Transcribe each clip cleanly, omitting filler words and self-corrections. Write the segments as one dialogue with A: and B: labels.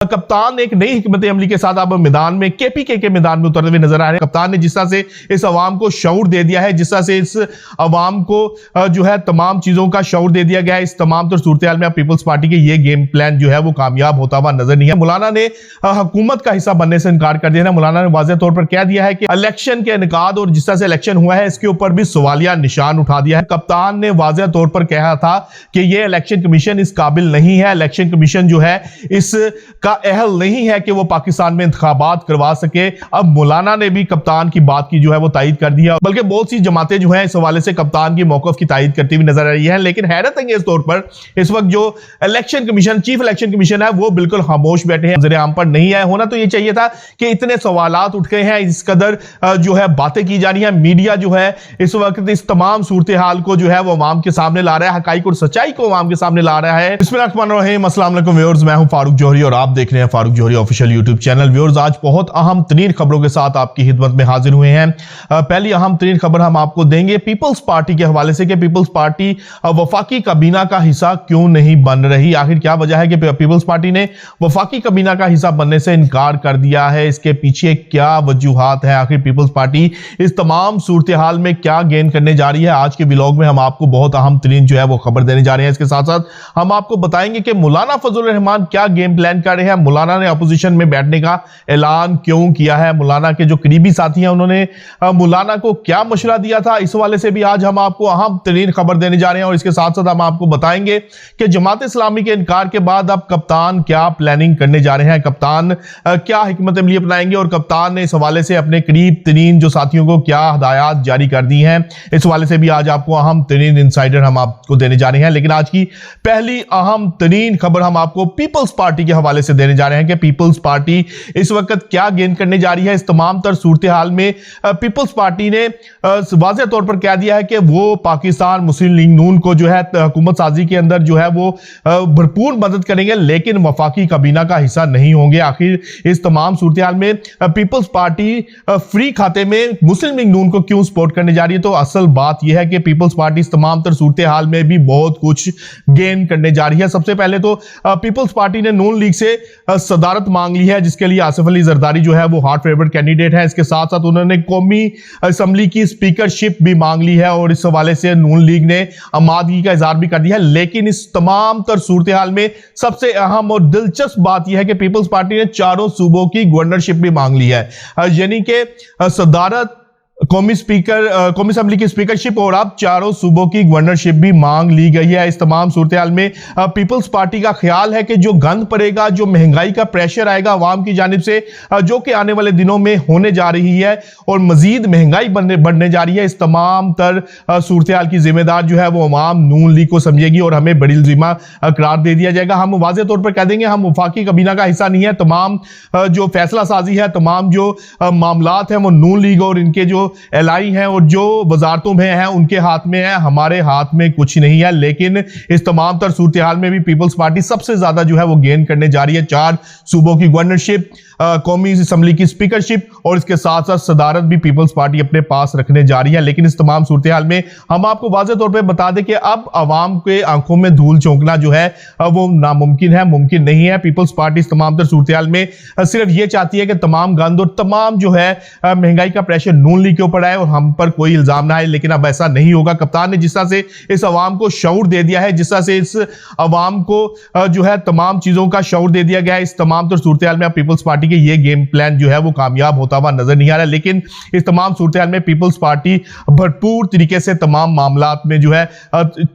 A: कप्तान एक नई हिकमत अमली के साथ अब मैदान में केपीके के मैदान में उतरते हुए नजर आ रहे हैं। कप्तान ने जिस तरह से इस अवाम को शऊर दे दिया है, जिस तरह से इस अवाम को जो है तमाम चीजों का शऊर दे दिया गया है, इस तमाम सूरत हाल में अब पीपल्स पार्टी के ये गेम प्लान जो है वो कामयाब होता हुआ नजर नहीं है। मौलाना ने हुकूमत का हिस्सा बनने से इनकार कर दिया है। मौलाना ने वाज़ेह तौर पर कह दिया है कि इलेक्शन के इनेकाद और जिस तरह से इलेक्शन हुआ है इसके ऊपर भी सवालिया निशान उठा दिया है। कप्तान ने वाज़ेह तौर पर कहा था कि ये इलेक्शन कमीशन इस काबिल नहीं है, इलेक्शन कमीशन जो है इसका अहल नहीं है कि वो पाकिस्तान में इंतखाबात करवा सके। अब मौलाना ने भी कप्तान की बात की जो है वो तायीद कर दिया, बल्कि बहुत सी जमातें जो है इस हवाले से कप्तान की मौक़िफ़ की तायीद करती हुई नजर आ रही है। लेकिन हैरत अंगेज तौर पर इस वक्त जो election commission, chief election commission है, वो बिल्कुल खामोश बैठे हैं, नजर आम पर नहीं आए। होना तो ये चाहिए था कि इतने सवालात उठ गए हैं, इस कदर जो है बातें की जा रही है, मीडिया जो है इस वक्त इस तमाम सूरत हाल को जो है वो अवाम के सामने ला रहा है, हकाइक और सच्चाई को अवाम के सामने ला रहा है। बिस्मिल्लाहिर्रहमानिर्रहीम, अस्सलाम वालेकुम व्यूअर्स, मैं हूं फारूक जौहरी और आप देख रहे हैं फारूक जौहरी ऑफिशियल यूट्यूब चैनल। व्यूअर्स, आज बहुत अहम तरीन खबरों के साथ आपकी खिदमत में हाजिर हुए हैं। पहली अहम तरीन खबर हम आपको देंगे पीपल्स पार्टी के हवाले से कि पीपल्स पार्टी वफाकी काबीना का हिस्सा क्यों नहीं बन रही। आखिर क्या वजह है कि पीपल्स पार्टी ने वफाकी काबीना का हिस्सा बनने से इनकार कर दिया है, इसके पीछे क्या वजूहात है, आखिर पीपल्स पार्टी इस तमाम सूरत हाल में क्या गेन करने जा रही है। आज के व्लॉग में हम आपको बहुत अहम तरीन जो है वो खबर देने जा रहे हैं। इसके साथ साथ हम आपको बताएंगे कि मौलाना फजलुर रहमान क्या गेम प्लान कर रहे हैं, मौलाना ने अपोजिशन में बैठने का ऐलान क्यों किया है, मौलाना के जो करीबी साथी हैं उन्होंने मौलाना को क्या मशवरा दिया था, इस वाले से भी आज हम आपको अहम तरीन खबर देने जा रहे हैं। और इसके साथ साथ हम आपको बताएंगे कि जमात इस्लामी के इनकार के बाद अब कप्तान क्या प्लानिंग करने जा रहे हैं, कप्तान क्या हिकमत अमली अपनाएंगे और कप्तान ने इस हवाले से अपने करीब तरीन जो साथियों को क्या हदायत जारी कर दी हैं, इस वाले से भी आज आपको अहम तरीन इंसाइडर हम आपको देने जा रहे हैं। लेकिन आज की पहली अहम तरीन खबर हम आपको पीपल्स पार्टी के हवाले से देने जा रहे हैं कि पीपल्स पार्टी इस वक्त क्या गेन करने जा रही है। इस तमाम तर सूरत हाल में पीपल्स पार्टी ने वाज़ेह तौर पर कह दिया है कि वो पाकिस्तान मुस्लिम लीग नून को जो है हुकूमत साजी के अंदर जो है वो भरपूर मदद करेंगे, लेकिन वफाकी काबीना का हिस्सा नहीं होंगे। आखिर इस तमाम सूरत हाल में पीपल्स पार्टी फ्री खाते में मुस्लिम लीग नून को क्यों सपोर्ट करने जा रही है, तो असल बात यह है कि पीपल्स पार्टी इस तमाम तर सूरत हाल में भी बहुत कुछ गेन करने जा रही है। सबसे पहले तो पीपल्स पार्टी ने नून लीग से सदारत मांग ली है, जिसके लिए आसिफ अली जरदारी जो है वो हॉट फेवरेट कैंडिडेट है। इसके साथ साथ उन्होंने कौमी असेंबली की स्पीकरशिप भी मांग ली है और इस हवाले से नून लीग ने आमादगी का इजहार भी कर दिया है। लेकिन इस तमाम तर सूरत हाल में सबसे अहम और दिलचस्प बात यह है कि पीपल्स पार्टी ने चारों सूबों की गवर्नरशिप भी मांग ली है, यानी कि सदारत, कौमी असेंबली की स्पीकरशिप और अब चारों सूबों की गवर्नरशिप भी मांग ली गई है। इस तमाम सूरत हाल में पीपल्स पार्टी का ख्याल है कि जो गंद पड़ेगा, जो महंगाई का प्रेशर आएगा अवाम की जानिब से, जो कि आने वाले दिनों में होने जा रही है और मजीद महंगाई बढ़ने जा रही है, इस तमाम तर सूरत हाल की जिम्मेदार जो है वो अवाम नून लीग को समझेगी और हमें बड़ी जिम्मा करार दे दिया जाएगा। हम वाज़ेह तौर पर कह देंगे हम वफाकी काबीना का हिस्सा नहीं है। तमाम जो फैसला साजी है, तमाम जो मामलात हैं वो नून लीग और इनके जो एलाई हैं और जो वजारतों में हैं उनके हाथ में है, हमारे हाथ में कुछ नहीं है। लेकिन इस तमाम तर सूरत हाल में भी पीपल्स पार्टी सबसे ज्यादा जो है वो गेन करने जा रही है। 4 सूबों की गवर्नरशिप, कौमी असेंबली की स्पीकरशिप और इसके साथ साथ सदारत भी पीपल्स पार्टी अपने पास रखने जा रही है। लेकिन इस तमाम सूरत हाल में हम आपको वाज़ेह तौर पर बता दें कि अब अवाम के आंखों में धूल झोंकना जो है वो नामुमकिन है, मुमकिन नहीं है। पीपल्स पार्टी इस तमाम तर सूरत हाल में सिर्फ ये चाहती है कि तमाम गंद और तमाम जो है महंगाई का प्रेशर नून लीग के ऊपर आए और हम पर कोई इल्जाम ना आए, लेकिन अब ऐसा नहीं होगा। कप्तान ने जिस तरह से इस अवाम को शऊर दे दिया है, जिस तरह से इस अवाम को जो है तमाम चीजों का शऊर दे दिया गया है, इस तमाम तर सूरत हाल में अब पीपल्स पार्टी के ये गेम प्लान जो है वो कामयाब होता हुआ नजर नहीं आ रहा। लेकिन इस तमाम सूरत हाल में पीपल्स पार्टी भरपूर तरीके से तमाम मामलात में जो है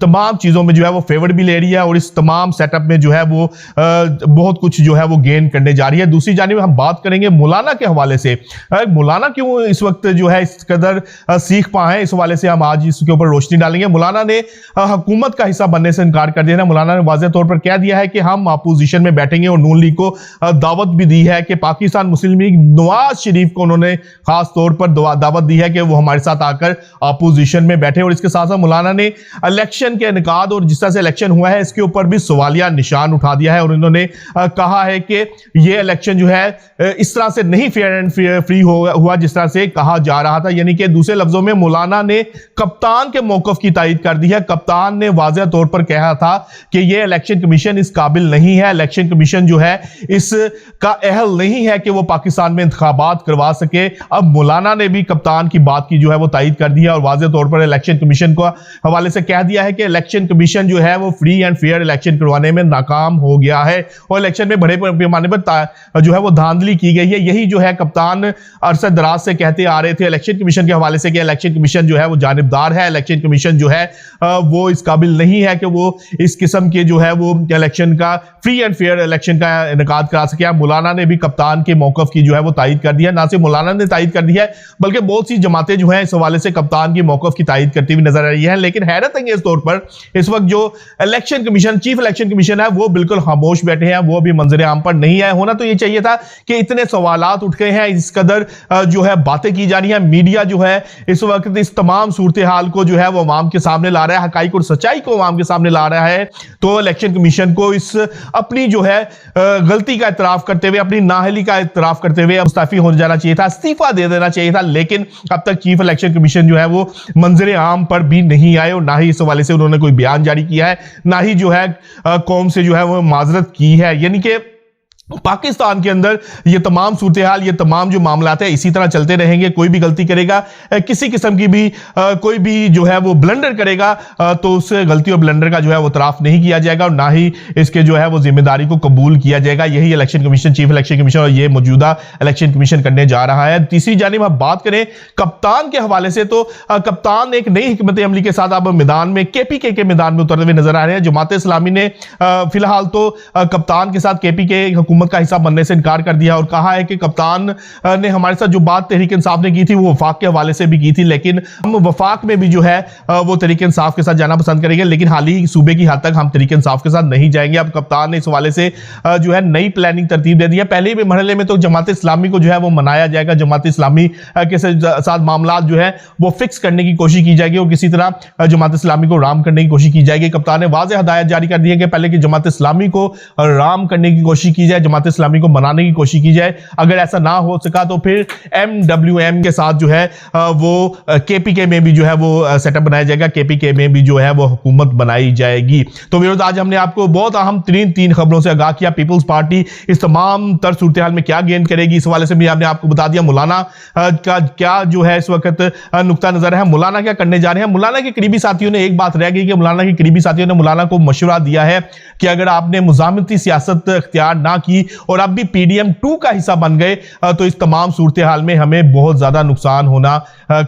A: तमाम चीजों में जो है वो फेवर भी ले रही है और इस तमाम सेटअप में जो है वो बहुत कुछ जो है वो गेन करने जा रही है। दूसरी जानिब हम बात करेंगे मौलाना के हवाले से, मौलाना क्यों इस वक्त जो है इस कदर सीख पाए, इस हवाले से हम आज इसके ऊपर रोशनी डालेंगे। मौलाना ने हुकूमत का हिस्सा बनने से इनकार कर दिया है। मौलाना ने वाज़ेह तौर पर कह दिया है कि हम अपोजिशन में बैठेंगे और नून लीग को दावत भी दी है कि पाकिस्तान मुस्लिम लीग नवाज शरीफ को उन्होंने खास तौर पर दावत दी है कि वो हमारे साथ आकर अपोजिशन में बैठे। और इसके साथ साथ मौलाना ने इलेक्शन के इनेकाद और जिस तरह से इलेक्शन हुआ है इसके ऊपर भी सवालिया निशान उठा दिया है और इन्होंने कहा है कि ये इलेक्शन जो है इस तरह से नहीं फेयर एंड फ्री हुआ जिस तरह से कहा जा रहा رہا تھا، یعنی کہ دوسرے لفظوں میں مولانا نے کپتان کے موقف کی تائید کر دی ہے۔ کپتان نے واضح طور پر کہا تھا کہ یہ الیکشن کمیشن اس قابل نہیں ہے، الیکشن کمیشن جو ہے اس کا اہل نہیں ہے کہ وہ پاکستان میں انتخابات کروا سکے۔ اب مولانا نے بھی کپتان کی بات کی جو ہے وہ تائید کر دی ہے اور واضح طور پر الیکشن کمیشن کو حوالے سے کہہ دیا ہے کہ الیکشن کمیشن جو ہے وہ فری اینڈ فیئر الیکشن کروانے میں ناکام ہو گیا ہے اور الیکشن میں بڑے پیمانے پر جو ہے وہ دھاندلی کی گئی ہے۔ یہی جو ہے کپتان عرصہ دراز سے کہتے آ رہے تھے الیکشن کمیشن کے حوالے سے کہ الیکشن کمیشن جو ہے وہ جانبدار ہے، الیکشن کمیشن جو ہے وہ اس قابل نہیں ہے کہ وہ اس قسم کے جو ہے وہ الیکشن کا فری اینڈ فیئر الیکشن کا انعقاد کرا سکے۔ مولانا نے بھی کپتان کے موقف کی جو ہے وہ تائید کر دی ہے، نہ صرف مولانا نے تائید کر دی ہے بلکہ بہت سی جماعتیں جو ہیں اس حوالے سے کپتان کی موقف کی تائید کرتی ہوئی نظر آ رہی ہیں۔ لیکن حیرت انگیز طور پر اس وقت جو election commission chief election commission ہے وہ بالکل خاموش بیٹھے ہیں، وہ بھی منظر عام پر نہیں آئے۔ ہونا تو یہ چاہیے تھا کہ اتنے سوالات اٹھ گئے ہیں، اس قدر جو ہے باتیں کی جا رہی ہیں، میڈیا جو ہے اس وقت اس تمام صورتحال کو جو ہے وہ عوام کے سامنے لا رہا ہے، حقائق اور سچائی کو عوام کے سامنے لا رہا ہے، تو الیکشن کمیشن کو اس اپنی جو ہے غلطی کا اعتراف کرتے ہوئے، اپنی نااہلی کا اعتراف کرتے ہوئے مستعفی ہو جانا چاہیے تھا، استعفیٰ دے دینا چاہیے تھا۔ لیکن اب تک چیف الیکشن کمیشن جو ہے وہ منظر عام پر بھی نہیں آئے اور نہ ہی اس حوالے سے انہوں نے کوئی بیان جاری کیا ہے، نہ ہی جو ہے قوم سے جو ہے وہ معذرت کی ہے۔ یعنی کہ پاکستان کے اندر یہ تمام صورتحال، یہ تمام جو معاملات ہیں اسی طرح چلتے رہیں گے۔ کوئی بھی غلطی کرے گا، کسی قسم کی بھی کوئی بھی جو ہے وہ بلنڈر کرے گا تو اس غلطی اور بلنڈر کا جو ہے وہ اعتراف نہیں کیا جائے گا اور نہ ہی اس کے جو ہے وہ ذمہ داری کو قبول کیا جائے گا۔ یہی election commission, chief election commission اور یہ موجودہ الیکشن کمیشن کرنے جا رہا ہے۔ تیسری جانب ہم بات کریں کپتان کے حوالے سے تو کپتان ایک نئی حکمت عملی کے ساتھ اب میدان میں کے پی کے میدان میں اترتے ہوئے نظر آ رہے ہیں۔ جماعت اسلامی نے فی الحال تو کپتان کے ساتھ کے پی کے حکومت کا حصہ بننے سے انکار کر دیا اور کہا ہے کہ کپتان نے ہمارے ساتھ جو بات تحریک انصاف نے کی تھی وہ وفاق کے حوالے سے بھی کی تھی، لیکن ہم وفاق میں بھی جو ہے وہ تحریک انصاف کے ساتھ جانا پسند کریں گے، لیکن حالی صوبے کی حد تک ہم تحریک انصاف کے ساتھ نہیں جائیں گے۔ اب کپتان نے اس حوالے سے جو ہے نئی پلاننگ ترتیب دے دی ہے۔ پہلے بھی مرحلے میں تو جماعت اسلامی کو جو ہے وہ منایا جائے گا، جماعت اسلامی کے ساتھ معاملات جو ہے وہ فکس کرنے کی کوشش کی جائے گی اور کسی طرح جماعت اسلامی کو رام کرنے کی کوشش کی جائے گی۔ کپتان نے واضح ہدایت جاری کر دی ہے کہ پہلے کہ جماعت اسلامی کو رام کرنے کی کوشش کی جائے، جماعت اسلامی کو منانے کی کوشش کی جائے۔ اگر ایسا نہ ہو سکا تو پھر ایم ڈبلیو ایم کے ساتھ جو ہے وہ کے پی کے میں بھی جو ہے وہ سیٹ اپ بنایا جائے گا، کے پی کے میں بھی جو ہے وہ حکومت بنائی جائے گی۔ تو ویورز آج ہم نے آپ کو بہت اہم تین خبروں سے آگاہ کیا۔ پیپلز پارٹی اس تمام تر صورتحال میں کیا گین کرے گی، اس حوالے سے بھی ہم نے آپ کو بتا دیا۔ مولانا کا کیا جو ہے اس وقت نقطہ نظر ہے، مولانا کیا کرنے جا رہے ہیں۔ مولانا کے قریبی ساتھیوں نے ایک بات رہ گئی کہ مولانا کے قریبی ساتھیوں نے مولانا کو مشورہ دیا ہے کہ اگر آپ نے مزاحمتی سیاست اختیار نہ کی اور اب بھی پی ڈی ایم 2 کا حصہ بن گئے تو اس تمام صورتحال میں ہمیں بہت زیادہ نقصان ہونا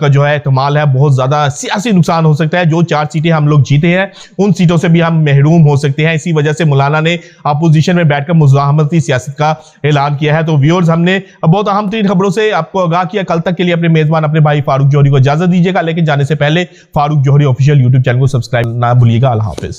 A: کا جو ہے احتمال ہے، بہت زیادہ سیاسی نقصان ہو سکتا ہے۔ جو 4 سیٹیں ہم لوگ جیتے ہیں ان سیٹوں سے بھی ہم محروم ہو سکتے ہیں۔ اسی وجہ سے مولانا نے اپوزیشن میں بیٹھ کر مزاحمتی سیاست کا اعلان کیا ہے۔ تو ویورز ہم نے بہت اہم 3 خبروں سے آپ کو آگاہ کیا۔ کل تک کے لیے اپنے میزبان اپنے بھائی فاروق جوہری کو اجازت دیجیے گا، لیکن جانے سے پہلے فاروق جوہری آفیشیل یوٹیوب چینل کو سبسکرائب نہ بھولیے گا۔ اللہ حافظ۔